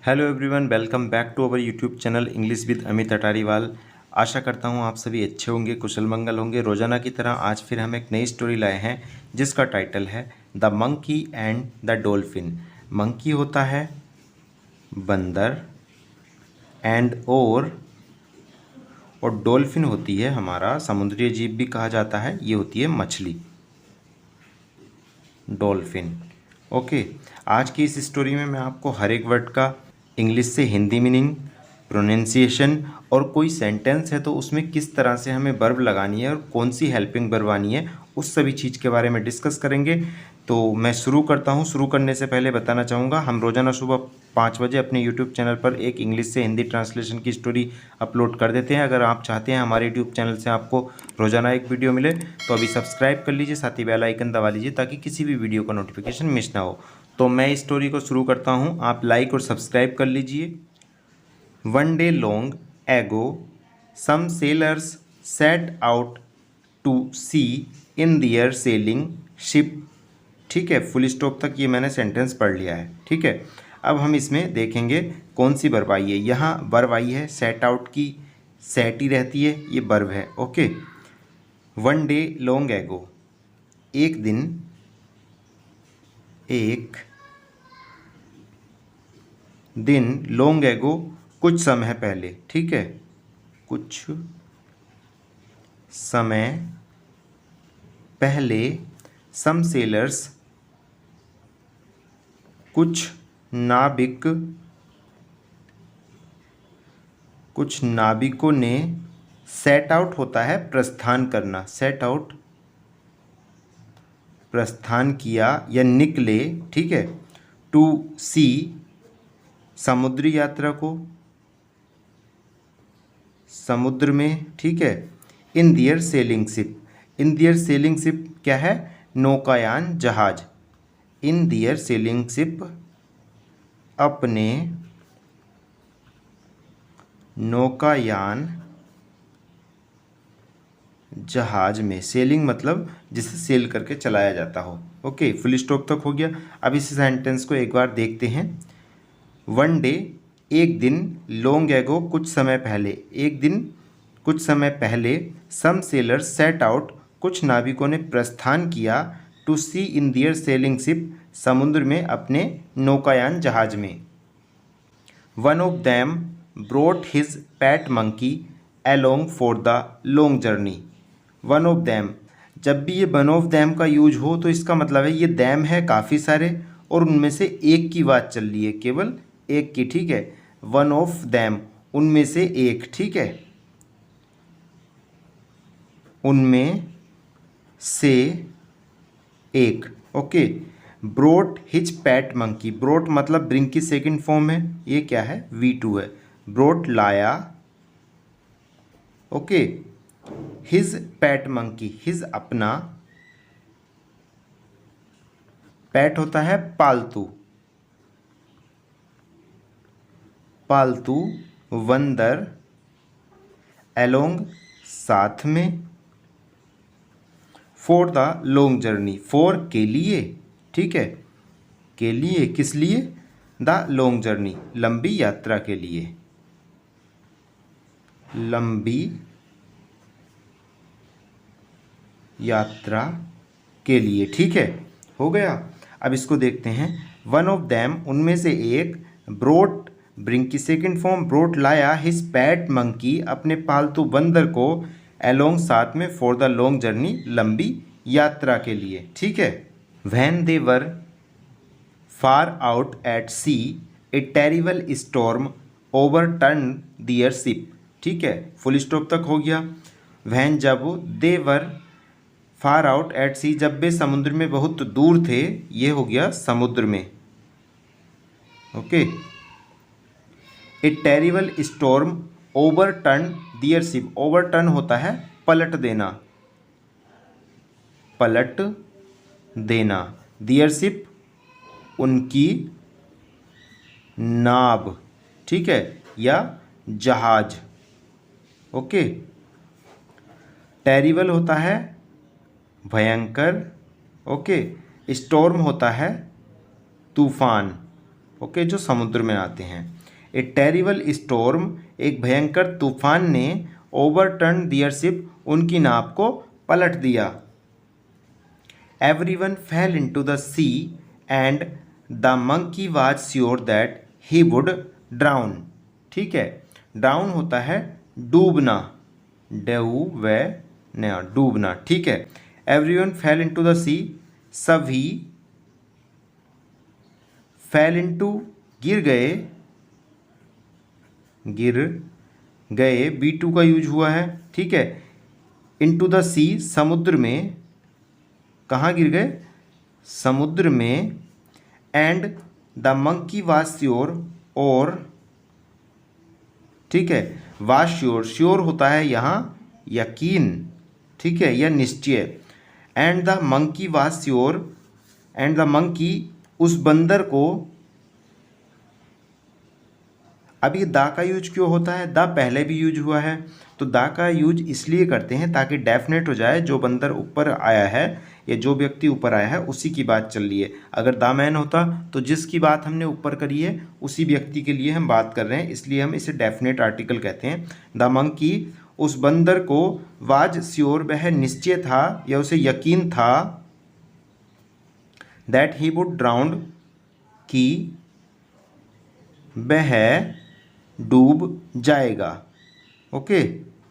Hello everyone, welcome back to our YouTube channel English with Amit Atariwal. आशा करता हूँ आप सभी अच्छे होंगे, कुशल मंगल होंगे। रोजाना की तरह आज फिर हम एक नई स्टोरी लाए हैं जिसका टाइटल है the monkey and the dolphin. Monkey होता है बंदर एंड और डॉल्फिन होती है हमारा समुद्री जीव भी कहा जाता है, ये होती है मछली, डॉल्फिन। ओके, आज की इस स्टोरी में मैं आपको हर एक वर्ड का इंग्लिश से हिंदी मीनिंग, प्रोनाउंसिएशन और कोई सेंटेंस है तो उसमें किस तरह से हमें वर्ब लगानी है और कौन सी हेल्पिंग वर्ब आनी है, उस सभी चीज़ के बारे में डिस्कस करेंगे। तो मैं शुरू करता हूँ। शुरू करने से पहले बताना चाहूँगा, हम रोज़ाना सुबह 5 बजे अपने यूट्यूब चैनल पर एक इंग्लिश से हिंदी ट्रांसलेशन की स्टोरी अपलोड कर देते हैं। अगर आप चाहते हैं हमारे यूट्यूब चैनल से आपको रोज़ाना एक वीडियो मिले तो अभी सब्सक्राइब कर लीजिए, साथ ही बेल आइकन दबा लीजिए ताकि किसी भी वीडियो का नोटिफिकेशन मिस ना हो। तो मैं इस स्टोरी को शुरू करता हूँ, आप लाइक और सब्सक्राइब कर लीजिए। One day long ago some sailors set out to sea in their sailing ship. ठीक है, फुल स्टॉप तक ये मैंने सेंटेंस पढ़ लिया है। ठीक है, अब हम इसमें देखेंगे कौन सी वर्ब आई है। यहाँ वर्ब आई है सेट आउट की, सेट ही रहती है, ये वर्ब है। ओके, वन डे लॉन्ग एगो, एक दिन लॉन्ग एगो कुछ समय पहले। ठीक है, कुछ समय पहले सम सेलर्स, कुछ नाविकों ने, सेट आउट होता है प्रस्थान करना, सेट आउट प्रस्थान किया या निकले। ठीक है, टू सी समुद्री यात्रा को, समुद्र में। ठीक है, इन their sailing ship, in their sailing ship क्या है, नौकायान जहाज। इन दियर सेलिंग शिप, अपने नौकायान जहाज में। सेलिंग मतलब जिसे सेल करके चलाया जाता हो। ओके, फुल स्टॉप तक हो गया। अब इस सेंटेंस को एक बार देखते हैं। वन डे एक दिन, लॉन्ग एगो कुछ समय पहले, एक दिन कुछ समय पहले, सम सेलर्स सेट आउट कुछ नाविकों ने प्रस्थान किया, to sea in their sailing ship समुद्र में अपने नौकायान जहाज में। One of them brought his pet monkey along for the long journey. One of them, जब भी ये वन ऑफ दैम का यूज हो तो इसका मतलब है ये दैम है काफ़ी सारे और उनमें से एक की बात चल रही है, केवल एक की। ठीक है, वन ऑफ दैम, उनमें से एक। ठीक है, उनमें से एक। Okay, brought his pet monkey, brought मतलब ब्रिंग की सेकंड फॉर्म है, ये क्या है, V2 है। ब्रोट लाया। Okay, his pet monkey, his अपना, पैट होता है पालतू, पालतू बंदर, अलोंग साथ में, for the long journey, for के लिए। ठीक है, के लिए, किस लिए, द लॉन्ग जर्नी लंबी यात्रा के लिए, लंबी यात्रा के लिए। ठीक है, हो गया। अब इसको देखते हैं। वन ऑफ दैम, उनमें से एक, ब्रोट, ब्रिंग की सेकंड फॉर्म, ब्रोट लाया, हिज पैट मंकी, अपने पालतू बंदर को, अलोंग साथ में, फॉर द लॉन्ग जर्नी लंबी यात्रा के लिए। ठीक है, when they were far out at sea a terrible storm overturn their ship. ठीक है, फुल स्टॉप तक हो गया। वैन, जब, दे वर फार आउट एट सी, जब वे समुद्र में बहुत दूर थे, ये हो गया समुद्र में। Okay, a terrible storm overturn their ship, overturn होता है पलट देना, पलट देना, दियर शिप उनकी नाव। ठीक है, या जहाज। ओके, टेरिबल होता है भयंकर। ओके, स्टॉर्म होता है तूफान। ओके, जो समुद्र में आते हैं। ए टेरिबल स्टॉर्म, एक भयंकर तूफान ने ओवरटर्न दियर शिप, उनकी नाव को पलट दिया। Everyone fell into the sea and the monkey was sure that he would drown. ठीक है, ड्राउन होता है डूबना, डूबना। ठीक है, everyone fell into the sea, सभी फेल इनटू गिर गए, गिर गए, B2 का यूज हुआ है। ठीक है, इनटू द सी, समुद्र में, कहाँ गिर गए, समुद्र में। And the monkey was sure, और ठीक है, वाज श्योर, श्योर होता है यहाँ यकीन, ठीक है, या निश्चय। And the monkey was sure, and the monkey, उस बंदर को, अब ये दा का यूज क्यों होता है, दा पहले भी यूज हुआ है, तो दा का यूज इसलिए करते हैं ताकि डेफिनेट हो जाए जो बंदर ऊपर आया है या जो व्यक्ति ऊपर आया है उसी की बात चल रही है। अगर दा मैन होता तो जिसकी बात हमने ऊपर करी है उसी व्यक्ति के लिए हम बात कर रहे हैं, इसलिए हम इसे डेफिनेट आर्टिकल कहते हैं। द मंकी, उस बंदर को, वाज श्योर, वह निश्चय था या उसे यकीन था, दैट ही वुड ड्राउन, कि वह डूब जाएगा। ओके,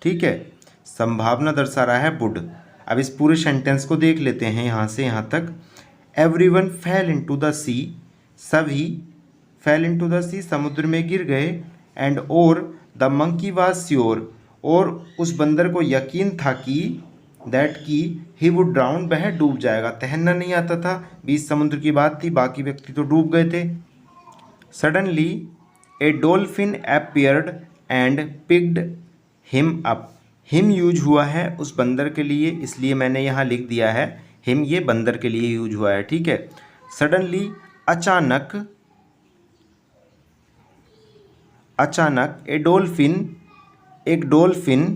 ठीक है, संभावना दर्शा रहा है वुड। अब इस पूरे सेंटेंस को देख लेते हैं यहाँ से यहाँ तक। Everyone fell into the sea, सभी फेल इनटू द सी, समुद्र में गिर गए। एंड और द मंकी वाज श्योर, और उस बंदर को यकीन था कि, दैट की, ही वुड ड्राउन, वह डूब जाएगा। तैरना नहीं आता था, बीच समुद्र की बात थी, बाकी व्यक्ति तो डूब गए थे। Suddenly A dolphin appeared and picked him up, him use हुआ है उस बंदर के लिए, इसलिए मैंने यहाँ लिख दिया है हिम, ये बंदर के लिए यूज हुआ है। ठीक है, सडनली, अचानक, अचानक, ए डॉल्फिन, एक डॉल्फिन,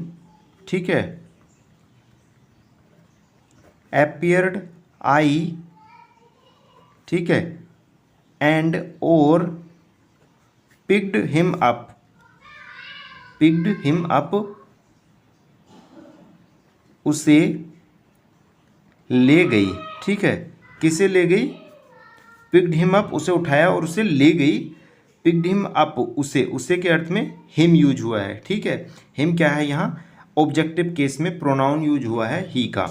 ठीक है, अपीयर्ड, आई, ठीक है, एंड और picked him up, picked him up, उसे ले गई। ठीक है, किसे ले गई, पिक्ड हिम अप, उसे उठाया और उसे ले गई। पिक्ड हिम अप, उसे, उसे के अर्थ में हिम यूज हुआ है। ठीक है, हिम क्या है, यहाँ ऑब्जेक्टिव केस में प्रोनाउन यूज हुआ है ही का।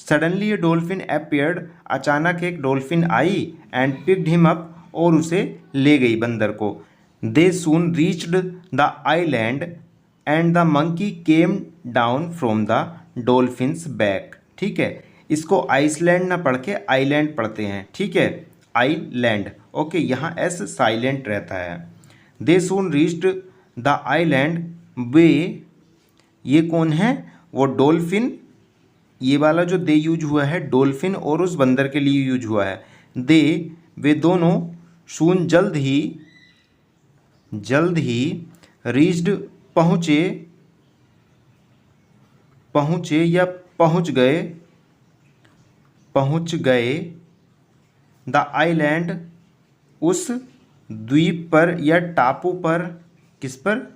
सडनली ए डॉल्फिन अपीयर्ड, अचानक एक डॉल्फिन आई, एंड पिक्ड हिम अप, और उसे ले गई बंदर को। They soon reached the island and the monkey came down from the dolphin's back. ठीक है, इसको आइसलैंड ना पढ़ के आइलैंड पढ़ते हैं। ठीक है, आइलैंड, ओके, यहाँ एस साइलेंट रहता है। दे सून रीच्ड द आइलैंड, वे, ये कौन है, वो डॉल्फिन, ये वाला जो दे यूज हुआ है डॉल्फिन और उस बंदर के लिए यूज हुआ है। दे, वे दोनों, सून, जल्द ही, जल्द ही, रीच्ड, पहुँचे, पहुँचे या पहुँच गए, पहुँच गए, द आइलैंड, उस द्वीप पर या टापू पर, किस पर,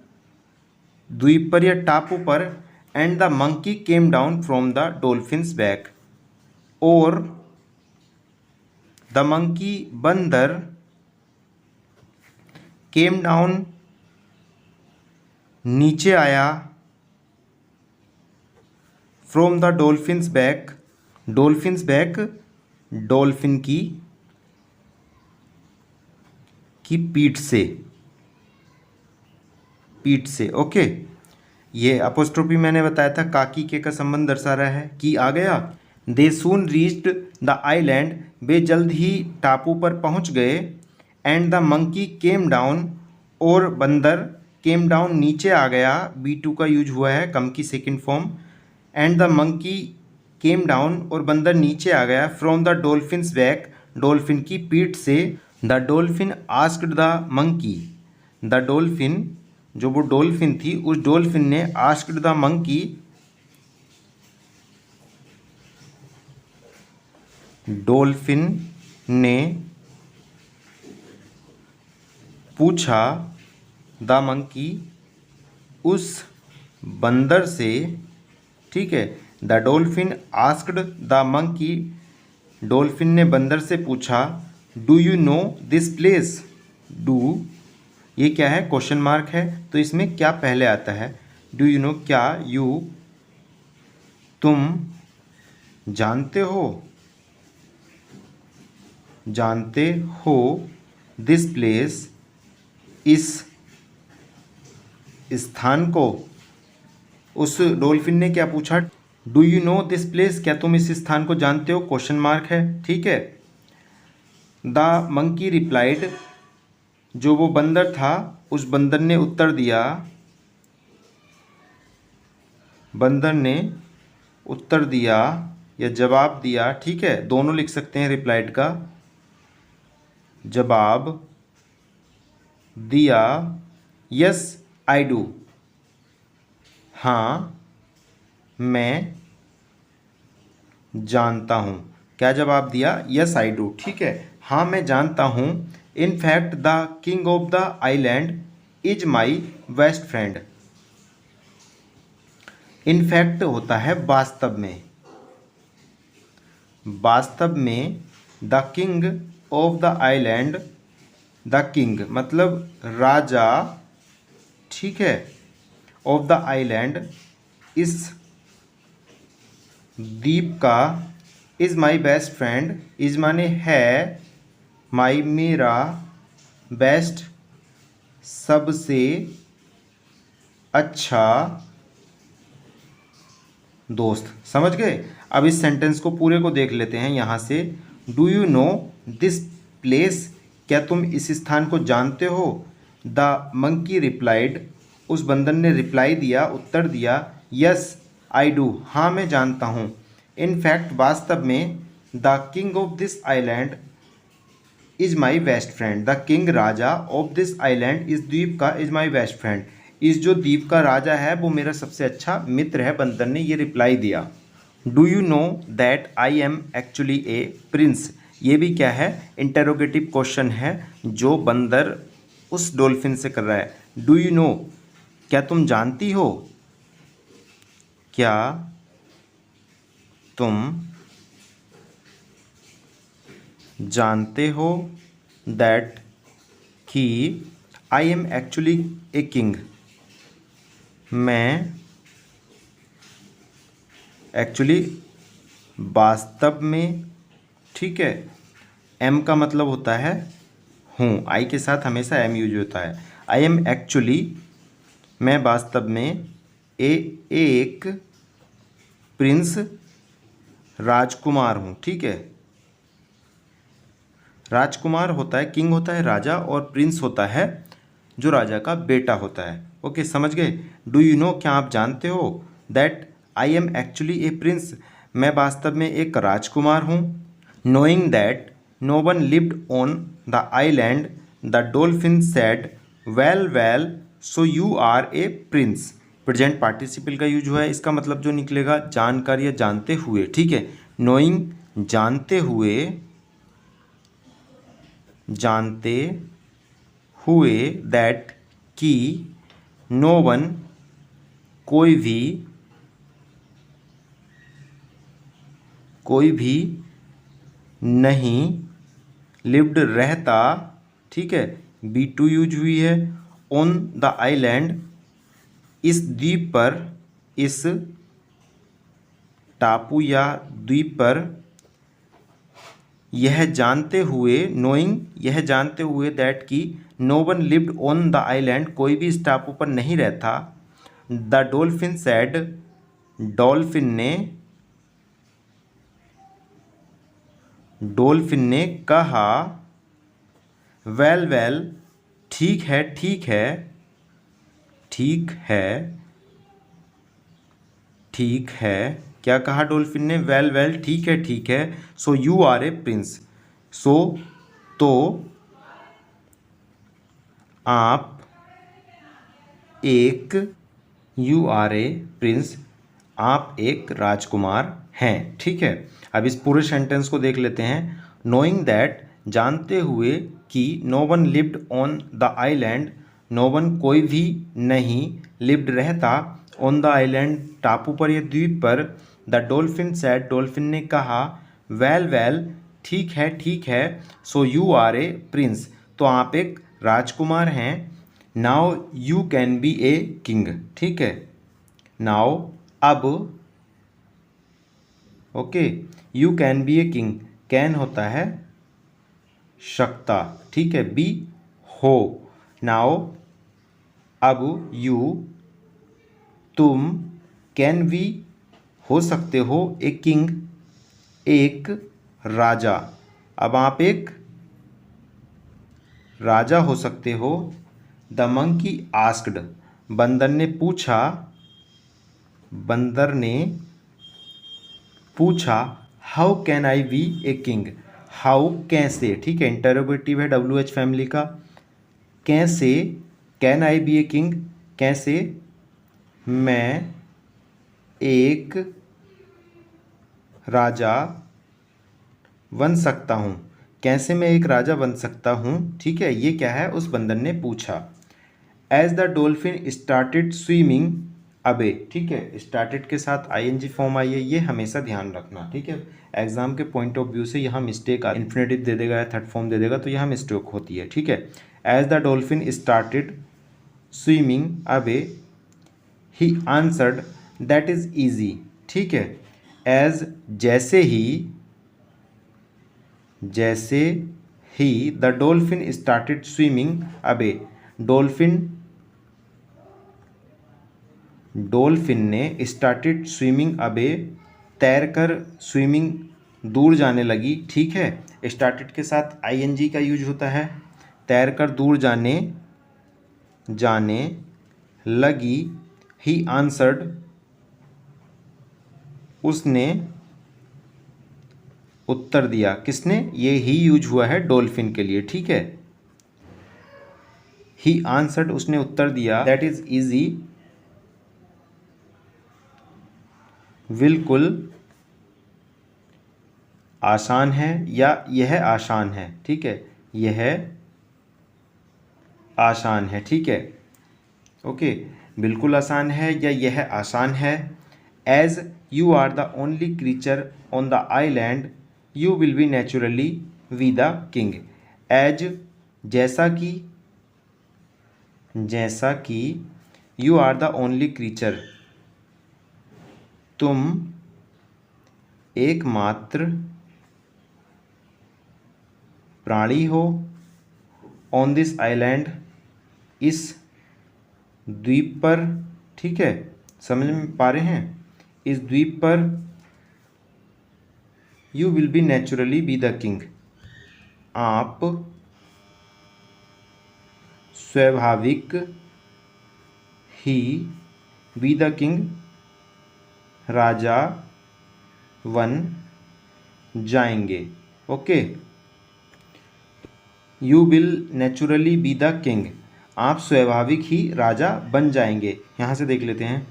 द्वीप पर या टापू पर। And the monkey came down from the dolphin's back, और द मंकी, बंदर, केम डाउन, नीचे आया, from the dolphin's back, dolphins back, dolphin की पीठ से, पीठ से। ओके, ये अपोस्ट्रोफी मैंने बताया था काकी के का संबंध दर्शा रहा है, कि आ गया। दे सून रीच्ड द आइलैंड, वे जल्द ही टापू पर पहुंच गए। And the monkey came down, और बंदर, केम डाउन, नीचे आ गया, B2 का यूज हुआ है कम की second form. And the monkey came down, और बंदर नीचे आ गया, from the dolphin's back, dolphin की पीठ से। The dolphin asked the monkey, the dolphin, जो वो डॉल्फिन थी उस डॉल्फिन ने आस्क्ड द मंकी, डॉल्फिन ने पूछा द मंकी उस बंदर से, ठीक है। The dolphin asked the monkey, dolphin ने बंदर से पूछा do you know this place. Do, ये क्या है, क्वेश्चन मार्क है, तो इसमें क्या पहले आता है, डू यू नो, क्या, यू तुम जानते हो, जानते हो, दिस प्लेस इस स्थान को। उस डॉल्फिन ने क्या पूछा, do you know this place, क्या तुम इस स्थान को जानते हो, क्वेश्चन मार्क है, ठीक है। द मंकी रिप्लाइड, जो वो बंदर था उस बंदर ने उत्तर दिया, बंदर ने उत्तर दिया या जवाब दिया, ठीक है, दोनों लिख सकते हैं रिप्लाइड का, जवाब दिया, यस आई डू, हाँ मैं जानता हूँ। क्या जवाब दिया, यस आई डू, ठीक है, हाँ मैं जानता हूँ। In fact the king of the island is my best friend. In fact होता है वास्तव में, वास्तव में, the king of the island, the king मतलब राजा, ठीक है, ऑफ द आइलैंड इस द्वीप का, is my best friend, is माने है, माई मेरा, बेस्ट सबसे अच्छा दोस्त। समझ गए। अब इस सेंटेंस को पूरे को देख लेते हैं यहाँ से। Do you know this place, क्या तुम इस स्थान को जानते हो। द मंकी रिप्लाइड, उस बंदर ने रिप्लाई दिया, उत्तर दिया, यस आई डू, हाँ मैं जानता हूँ। इन फैक्ट वास्तव में, the king of this island is my best friend, the king Raja of this island, इस द्वीप का, इज माई बेस्ट फ्रेंड, इस जो द्वीप का राजा है वो मेरा सबसे अच्छा मित्र है, बंदर ने ये रिप्लाई दिया। Do you know that I am actually a Prince, ये भी क्या है, इंटेरोगेटिव क्वेश्चन है जो बंदर उस डॉल्फिन से कर रहा है। डू यू नो, क्या तुम जानती हो, क्या तुम जानते हो, दैट कि आई एम एक्चुअली ए किंग, मैं एक्चुअली वास्तव में, ठीक है, एम का मतलब होता है हूँ, आई के साथ हमेशा एम यूज होता है। आई एम एक्चुअली, मैं वास्तव में, एक प्रिंस, राजकुमार हूँ, ठीक है। राजकुमार होता है, किंग होता है राजा, और प्रिंस होता है जो राजा का बेटा होता है। ओके, समझ गए। डू यू नो, क्या आप जानते हो, that I am actually a prince, मैं वास्तव में एक राजकुमार हूँ। Knowing that no one lived on the island, the dolphin said well well so you are a prince. Present participle का यूज हुआ है, इसका मतलब जो निकलेगा जानकर या जानते हुए, ठीक है। नोइंग जानते हुए, जानते हुए, दैट कि नो वन कोई भी नहीं, लिव्ड रहता, ठीक है, बी टू यूज हुई है, ऑन द आइलैंड इस द्वीप पर, इस टापू या द्वीप पर, यह जानते हुए, नोइंग यह जानते हुए, दैट कि no one lived on the island कोई भी इस टापू पर नहीं रहता। द डॉल्फिन सेड, डॉल्फिन ने कहा, वेल वेल ठीक है, ठीक है, ठीक है, ठीक है, क्या कहा डॉल्फिन ने, वेल वेल ठीक है, ठीक है, so you are a prince, so तो आप एक, यू आर ए प्रिंस, आप एक राजकुमार हैं, ठीक है। अब इस पूरे सेंटेंस को देख लेते हैं। नोइंग दैट, जानते हुए, कि no one lived on the island, no one कोई भी नहीं, लिव्ड रहता, ऑन द आइलैंड टापू पर या द्वीप पर। द डॉल्फिन सेड, डॉल्फिन ने कहा, वेल वेल ठीक है, so you are a prince, तो आप एक राजकुमार हैं। Now you can be a king, ठीक है। नाउ अब, okay, you can be a king, can होता है शकता, ठीक है, बी हो। नाउ अब यू तुम, कैन बी हो सकते हो, ए किंग एक राजा, अब आप एक राजा हो सकते हो। द मंकी आस्क्ड, बंदर ने पूछा, बंदर ने पूछा, how can I be a king, how कैसे, ठीक है, इंटरोगेटिव है WH फैमिली का। कैसे, can I be a king, कैसे मैं एक राजा बन सकता हूँ, कैसे मैं एक राजा बन सकता हूँ, ठीक है, ये क्या है, उस बंदर ने पूछा। As the dolphin started swimming away, ठीक है, स्टार्टेड के साथ ING फॉर्म आई है, ये हमेशा ध्यान रखना, ठीक है। एग्जाम के पॉइंट ऑफ व्यू से यहाँ मिस्टेक, इन्फिनेटिव दे देगा या थर्ड फॉर्म दे देगा तो यहाँ मिस्टेक होती है, ठीक है। As the dolphin started swimming away he answered, that is easy, ठीक है। एज जैसे ही the dolphin started swimming away, dolphin ने स्टार्टेड स्विमिंग अबे, तैरकर स्विमिंग दूर जाने लगी, ठीक है। स्टार्टेड के साथ ING का यूज होता है, तैरकर दूर जाने लगी। ही आंसर्ड, उसने उत्तर दिया, किसने, ये ही यूज हुआ है डॉल्फिन के लिए, ठीक है। ही आंसर्ड, उसने उत्तर दिया, दैट इज इजी, बिल्कुल आसान है, या यह आसान है, ठीक है, यह आसान है, ठीक है, ओके, बिल्कुल आसान है या यह आसान है। As you are the only creature on the island, you will be naturally we the king. As, जैसा कि you are the only creature, तुम एकमात्र प्राणी हो, ऑन दिस आइलैंड, इस द्वीप पर, ठीक है, समझ में पा रहे हैं, इस द्वीप पर। You will be naturally be the king, आप स्वाभाविक ही बी द किंग, राजा बन जाएंगे, okay. You will naturally be the king, आप स्वाभाविक ही राजा बन जाएंगे। यहाँ से देख लेते हैं,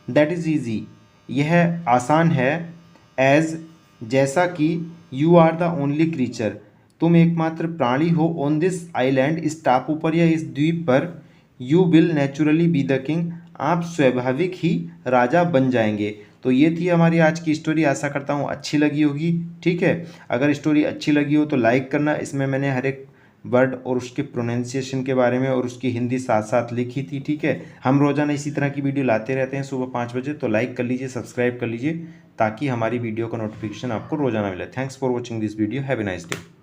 दैट इज़ ईजी, यह आसान है। एज, जैसा कि you are the only creature, तुम एकमात्र प्राणी हो, ऑन दिस आइलैंड, इस टापू पर या इस द्वीप पर। You will naturally be the king, आप स्वाभाविक ही राजा बन जाएंगे। तो ये थी हमारी आज की स्टोरी, आशा करता हूँ अच्छी लगी होगी, ठीक है। अगर स्टोरी अच्छी लगी हो तो लाइक करना, इसमें मैंने हर एक वर्ड और उसके प्रोनाउंसिएशन के बारे में और उसकी हिंदी साथ साथ लिखी थी, ठीक है। हम रोज़ाना इसी तरह की वीडियो लाते रहते हैं सुबह 5 बजे, तो लाइक कर लीजिए, सब्सक्राइब कर लीजिए, ताकि हमारी वीडियो का नोटिफिकेशन आपको रोज़ाना मिले। Thanks for watching this video, have a nice day.